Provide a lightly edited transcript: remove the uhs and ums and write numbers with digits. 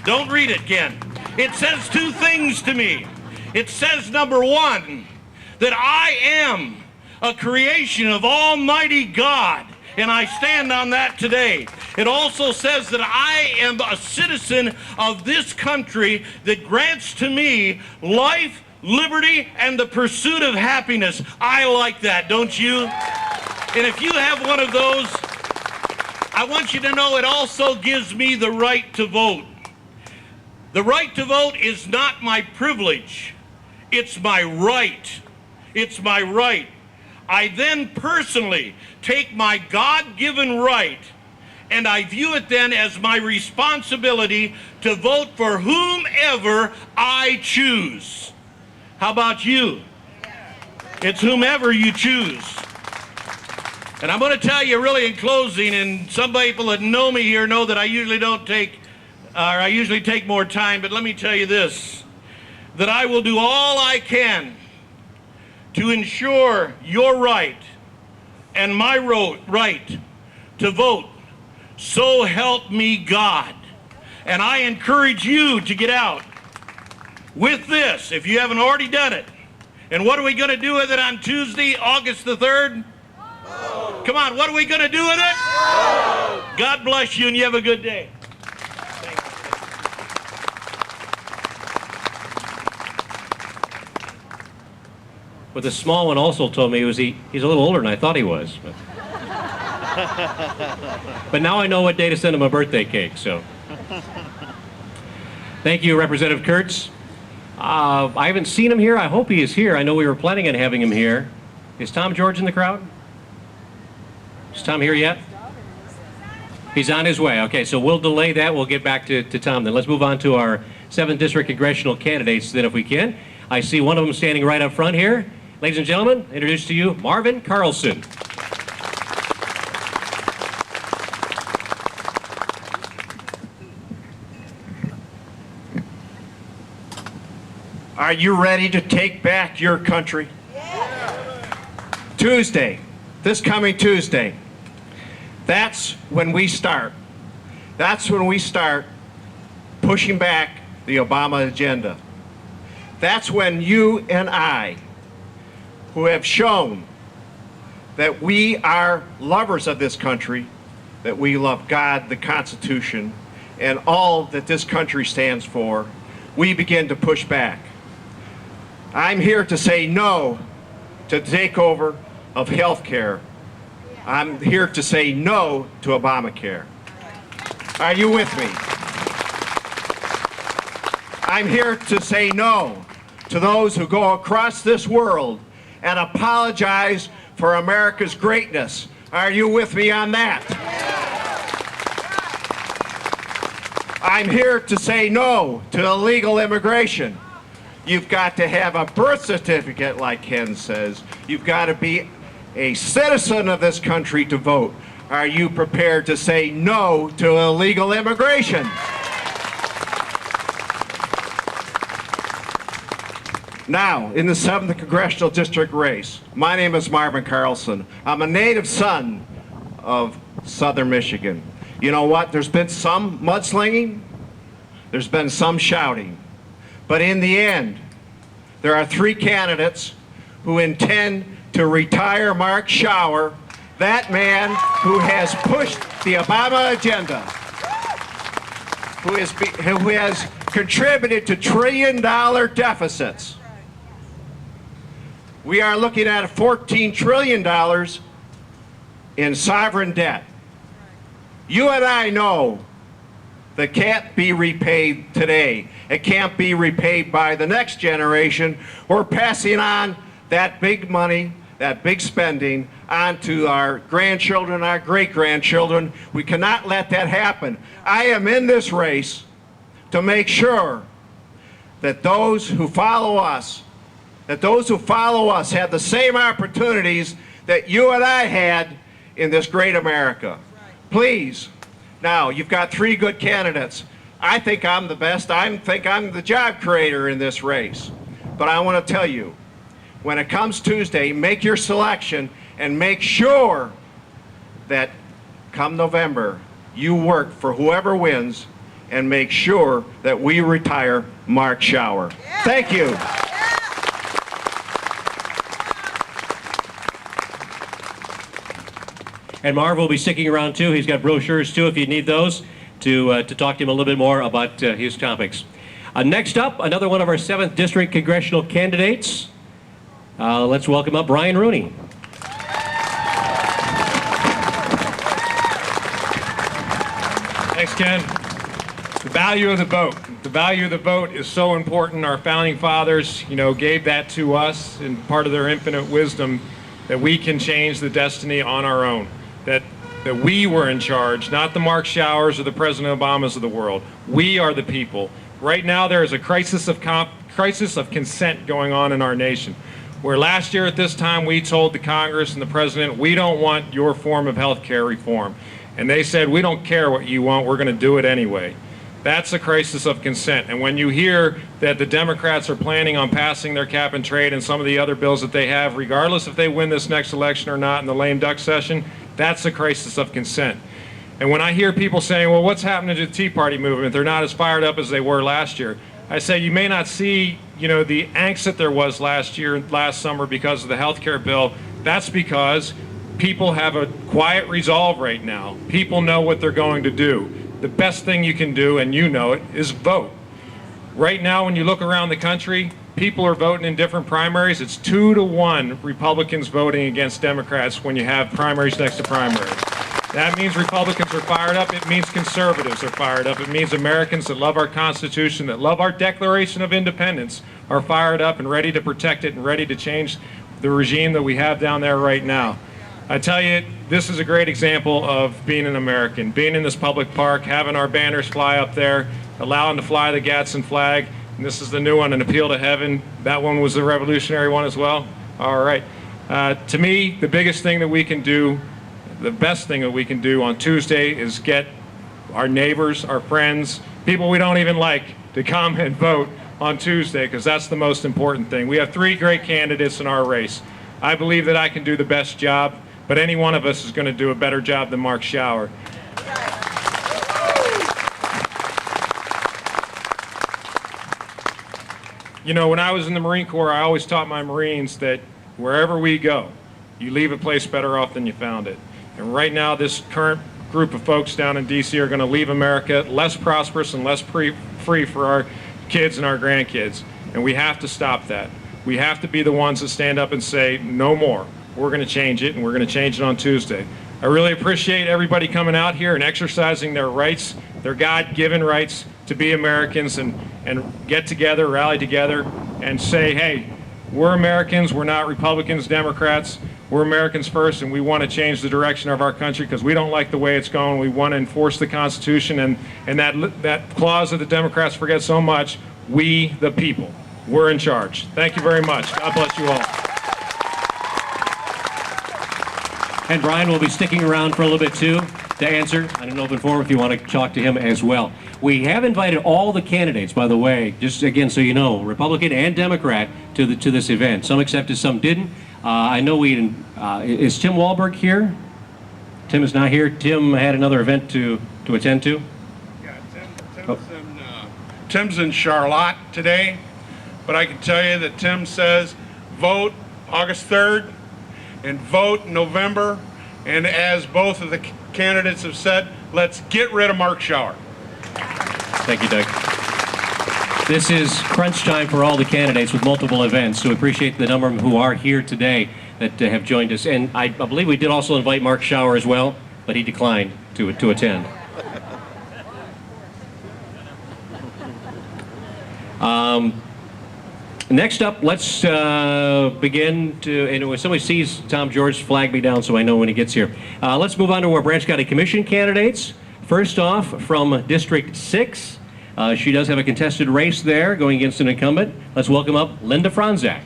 Don't read it, Ken. It says two things to me. It says, number one, that I am a creation of Almighty God, and I stand on that today. It also says that I am a citizen of this country that grants to me life, liberty, and the pursuit of happiness. I like that, don't you? And if you have one of those, I want you to know it also gives me the right to vote. The right to vote is not my privilege. It's my right. It's my right. I then personally take my God-given right and I view it then as my responsibility to vote for whomever I choose. How about you? It's whomever you choose. And I'm going to tell you really in closing, and some people that know me here know that I usually take more time, but let me tell you this, that I will do all I can to ensure your right and my right to vote. So help me God. And I encourage you to get out with this if you haven't already done it. And what are we going to do with it on Tuesday, August the 3rd? Come on, what are we going to do with it? God bless you and you have a good day. But the small one also told me he's a little older than I thought he was. But now I know what day to send him a birthday cake, so. Thank you, Representative Kurtz. I haven't seen him here. I hope he is here. I know we were planning on having him here. Is Tom George in the crowd? Is Tom here yet? He's on his way. Okay, so we'll delay that. We'll get back to Tom then. Let's move on to our 7th District congressional candidates then if we can. I see one of them standing right up front here. Ladies and gentlemen, introduce to you Marvin Carlson. Are you ready to take back your country? Yeah. Tuesday, this coming Tuesday, that's when we start. That's when we start pushing back the Obama agenda. That's when you and I, who have shown that we are lovers of this country, that we love God, the Constitution, and all that this country stands for, we begin to push back. I'm here to say no to the takeover of health care. I'm here to say no to Obamacare. Are you with me? I'm here to say no to those who go across this world and apologize for America's greatness. Are you with me on that? I'm here to say no to illegal immigration. You've got to have a birth certificate, like Ken says. You've got to be a citizen of this country to vote. Are you prepared to say no to illegal immigration? Now, in the 7th Congressional District race, my name is Marvin Carlson. I'm a native son of Southern Michigan. You know what? There's been some mudslinging. There's been some shouting. But in the end, there are 3 candidates who intend to retire Mark Schauer, that man who has pushed the Obama agenda, who has contributed to trillion-dollar deficits. We are looking at $14 trillion in sovereign debt. You and I know that can't be repaid today. It can't be repaid by the next generation. We're passing on that big money, that big spending, on to our grandchildren, our great-grandchildren. We cannot let that happen. I am in this race to make sure that those who follow us, have the same opportunities that you and I had in this great America. Please. Now, you've got 3 good candidates. I think I'm the best. I think I'm the job creator in this race. But I want to tell you, when it comes Tuesday, make your selection and make sure that come November, you work for whoever wins and make sure that we retire Mark Schauer. Thank you. And Marv will be sticking around too. He's got brochures too if you need those to talk to him a little bit more about his topics. Next up, another one of our 7th District congressional candidates. Let's welcome up Brian Rooney. Thanks, Ken. The value of the vote. The value of the vote is so important. Our founding fathers, gave that to us in part of their infinite wisdom that we can change the destiny on our own. That we were in charge, not the Mark Schauers or the President Obamas of the world. We are the people. Right now there is a crisis of consent going on in our nation, where last year at this time we told the Congress and the President, we don't want your form of health care reform. And they said, we don't care what you want, we're going to do it anyway. That's a crisis of consent. And when you hear that the Democrats are planning on passing their cap and trade and some of the other bills that they have, regardless if they win this next election or not in the lame duck session, that's a crisis of consent. And when I hear people saying, well, what's happening to the Tea Party movement? They're not as fired up as they were last year. I say you may not see, the angst that there was last summer because of the health care bill. That's because people have a quiet resolve right now. People know what they're going to do. The best thing you can do, and you know it, is vote. Right now, when you look around the country, people are voting in different primaries. It's 2-to-1 Republicans voting against Democrats when you have primaries next to primaries. That means Republicans are fired up. It means conservatives are fired up. It means Americans that love our Constitution, that love our Declaration of Independence, are fired up and ready to protect it and ready to change the regime that we have down there right now. I tell you, this is a great example of being an American, being in this public park, having our banners fly up there, allowing to fly the Gadsden flag. And this is the new one, An Appeal to Heaven. That one was the revolutionary one as well. All right. To me, the biggest thing that we can do, the best thing that we can do on Tuesday is get our neighbors, our friends, people we don't even like to come and vote on Tuesday, because that's the most important thing. We have 3 great candidates in our race. I believe that I can do the best job, but any one of us is going to do a better job than Mark Schauer. When I was in the Marine Corps, I always taught my Marines that wherever we go, you leave a place better off than you found it. And right now, this current group of folks down in D.C. are going to leave America less prosperous and less free for our kids and our grandkids. And we have to stop that. We have to be the ones that stand up and say, no more. We're going to change it, and we're going to change it on Tuesday. I really appreciate everybody coming out here and exercising their rights, their God-given rights to be Americans, and get together, rally together, and say, hey, we're Americans, we're not Republicans, Democrats. We're Americans first, and we want to change the direction of our country because we don't like the way it's going. We want to enforce the Constitution, and that clause that the Democrats forget so much, we the people. We're in charge. Thank you very much. God bless you all. And Brian will be sticking around for a little bit too to answer on an open forum if you want to talk to him as well. We have invited all the candidates, by the way, just again so you know, Republican and Democrat, to this event. Some accepted, some didn't. I know is Tim Wahlberg here? Tim is not here. Tim had another event to attend to. Yeah, Tim's in Charlotte today, but I can tell you that Tim says vote August 3rd and vote November, and as both of the candidates have said, let's get rid of Mark Schauer. Thank you, Doug. This is crunch time for all the candidates with multiple events, so we appreciate the number who are here today that have joined us. And I believe we did also invite Mark Schauer as well, but he declined to attend. Next up, let's begin to, and when somebody sees Tom George, flag me down so I know when he gets here. Let's move on to our Branch County Commission candidates. First off, from District 6, she does have a contested race there going against an incumbent. Let's welcome up Linda Franzak.